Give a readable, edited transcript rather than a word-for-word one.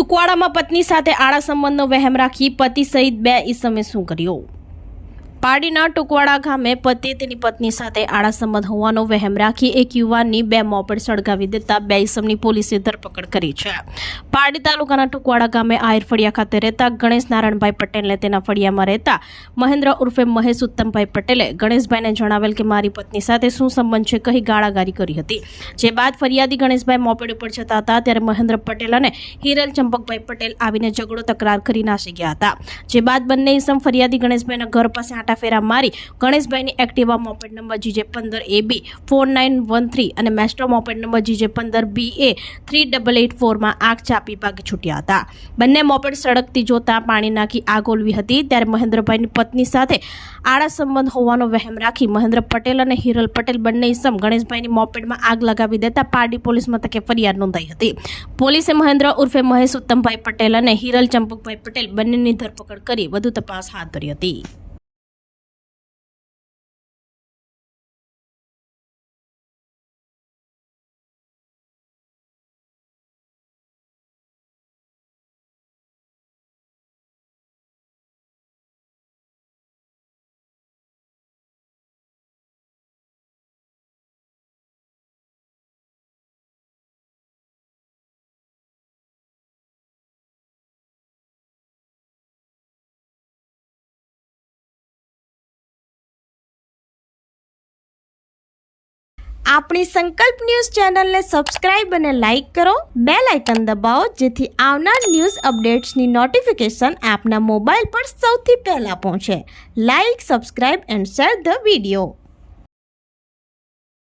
ટુકવાડામાં પત્ની સાથે આડા સંબંધનો વહેમ રાખી પતિ સહિત 2 ઈસમે શું કર્યું? પારડીના ટુકવાડા ગામે પતિએ તેની પત્ની સાથે આડા સંબંધ હોવાનો વહેમ રાખી એક યુવાનની 2 મોપેડ સળગાવી દેતા 2 ઈસમની પોલીસે ધરપકડ કરી છે. પારડી તાલુકાના ટુકવાડા ગામે આહિર ફળિયા ખાતે રહેતા ગણેશ નારાયણભાઈ પટેલને તેના ફળિયામાં રહેતા મહેન્દ્ર ઉર્ફે મહેશ ઉત્તમભાઈ પટેલે ગણેશભાઈને જણાવેલ કે મારી પત્ની સાથે શું સંબંધ છે કહી ગાળાગાળી કરી હતી. જે બાદ ફરિયાદી ગણેશભાઈ મોપેડ ઉપર જતા હતા ત્યારે મહેન્દ્ર પટેલ અને હિરલ ચંપકભાઈ પટેલ આવીને ઝઘડો તકરાર કરી નાસી ગયા હતા. જે બાદ બંને ઈસમ ફરિયાદી ગણેશભાઈના ઘર પાસે ફેરા મારી ગણેશભાઈની એક્ટિવા મોપેડ નંબર GJ15AB 4913 અને મેસ્ટ્રો મોપેડ નંબર GJ15BA 3884 માં આગ ચાપી ભાગી છૂટ્યા હતા. બંને મોપેડ સળગતી જોતા પાણી નાખી આગ ઓલવી હતી ત્યારે મહેન્દ્રભાઈની પત્ની સાથે આડા સંબંધ હોવાનો વહેમ રાખી મહેન્દ્ર પટેલ અને હિરલ પટેલ બંને ઈસમ ગણેશભાઈની મોપેડમાં આગ લગાવી દેતા પારડી પોલીસ મથકે ફરિયાદ નોંધાઈ હતી. પોલીસે મહેન્દ્ર ઉર્ફે મહેશ ઉત્તમભાઈ પટેલ અને હિરલ ચંપકભાઈ પટેલ બંનેની ધરપકડ કરી વધુ તપાસ હાથ ધરી હતી. આપણી સંકલ્પ ન્યૂઝ ચેનલને સબસ્ક્રાઇબ અને લાઇક કરો, બેલ આઇકન દબાવો જેથી આવનાર ન્યૂઝ અપડેટ્સની નોટિફિકેશન આપના મોબાઈલ પર સૌથી પહેલા પહોંચે. Like, subscribe and share the video.